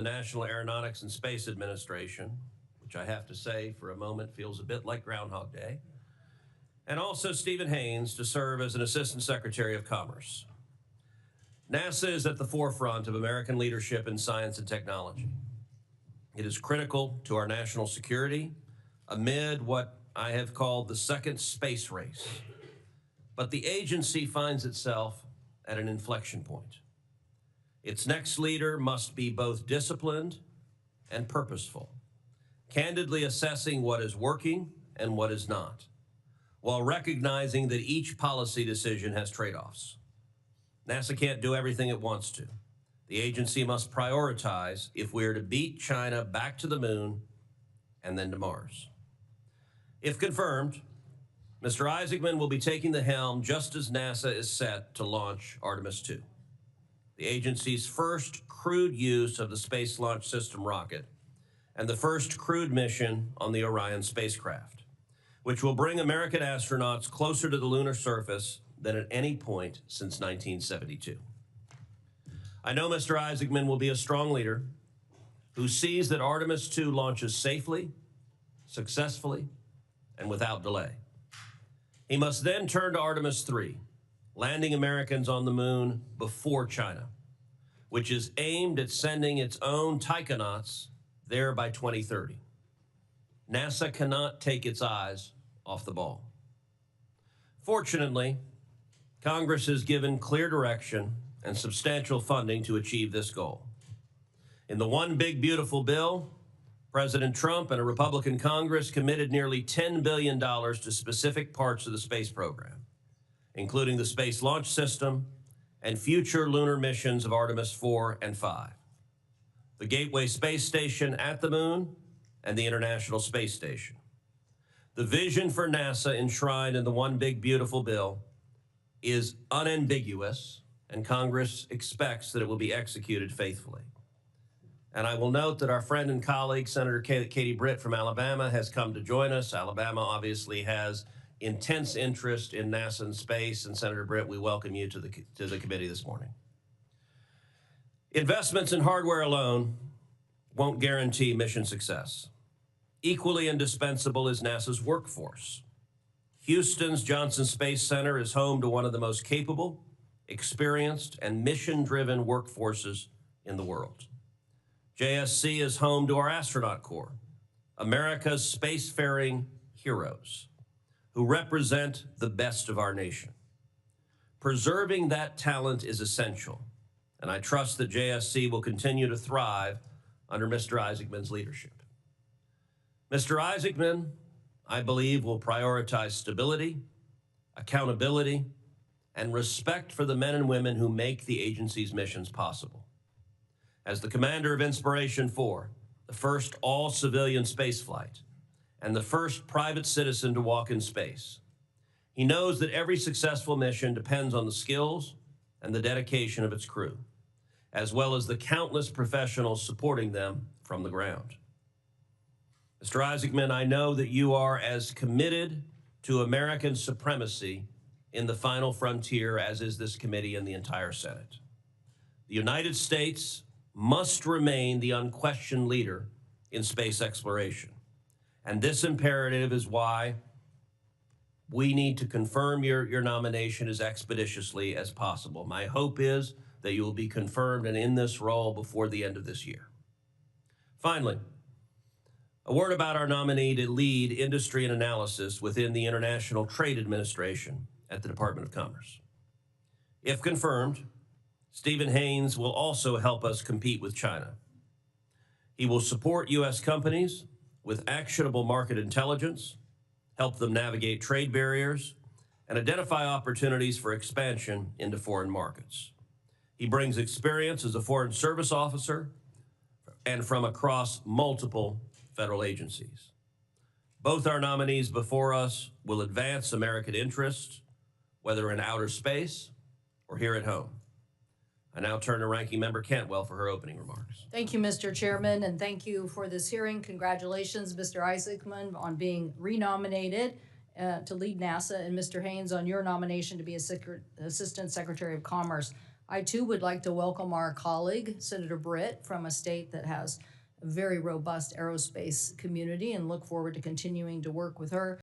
the National Aeronautics and Space Administration, which I have to say for a moment feels a bit like Groundhog Day, and also Steven Haynes to serve as an Assistant Secretary of Commerce. NASA is at the forefront of American leadership in science and technology. It is critical to our national security amid what I have called the second space race. But the agency finds itself at an inflection point. Its next leader must be both disciplined and purposeful, candidly assessing what is working and what is not, while recognizing that each policy decision has trade-offs. NASA can't do everything it wants to. The agency must prioritize if we are to beat China back to the moon and then to Mars. If confirmed, Mr. Isaacman will be taking the helm just as NASA is set to launch Artemis 2, the agency's first crewed use of the Space Launch System rocket and the first crewed mission on the Orion spacecraft, which will bring American astronauts closer to the lunar surface than at any point since 1972. I know Mr. Isaacman will be a strong leader who sees that Artemis 2 launches safely, successfully, and without delay. He must then turn to Artemis 3, landing Americans on the moon before China, which is aimed at sending its own taikonauts there by 2030. NASA cannot take its eyes off the ball. Fortunately, Congress has given clear direction and substantial funding to achieve this goal. In the One Big Beautiful Bill, President Trump and a Republican Congress committed nearly $10 billion to specific parts of the space program, including the Space Launch System and future lunar missions of Artemis 4 and 5, the Gateway Space Station at the Moon, and the International Space Station. The vision for NASA enshrined in the One Big Beautiful Bill is unambiguous, and Congress expects that it will be executed faithfully. And I will note that our friend and colleague, Senator Katie Britt from Alabama, has come to join us. Alabama obviously has intense interest in NASA and space, and Senator Britt, we welcome you to the committee this morning. Investments in hardware alone won't guarantee mission success. Equally indispensable is NASA's workforce. Houston's Johnson Space Center is home to one of the most capable, experienced, and mission-driven workforces in the world. JSC is home to our astronaut corps, America's spacefaring heroes, who represent the best of our nation. Preserving that talent is essential, and I trust that JSC will continue to thrive under Mr. Isaacman's leadership. Mr. Isaacman, I believe, will prioritize stability, accountability, and respect for the men and women who make the agency's missions possible. As the commander of Inspiration 4, the first all-civilian spaceflight, and the first private citizen to walk in space, he knows that every successful mission depends on the skills and the dedication of its crew, as well as the countless professionals supporting them from the ground. Mr. Isaacman, I know that you are as committed to American supremacy in the final frontier as is this committee and the entire Senate. The United States must remain the unquestioned leader in space exploration. And this imperative is why we need to confirm your nomination as expeditiously as possible. My hope is that you will be confirmed and in this role before the end of this year. Finally, a word about our nominee to lead industry and analysis within the International Trade Administration at the Department of Commerce. If confirmed, Steven Haynes will also help us compete with China. He will support U.S. companies with actionable market intelligence, help them navigate trade barriers, and identify opportunities for expansion into foreign markets. He brings experience as a foreign service officer and from across multiple federal agencies. Both our nominees before us will advance American interests, whether in outer space or here at home. I now turn to Ranking Member Cantwell for her opening remarks. Thank you, Mr. Chairman, and thank you for this hearing. Congratulations, Mr. Isaacman, on being renominated to lead NASA, and Mr. Haynes on your nomination to be Assistant Secretary of Commerce. I too would like to welcome our colleague, Senator Britt, from a state that has a very robust aerospace community, and look forward to continuing to work with her.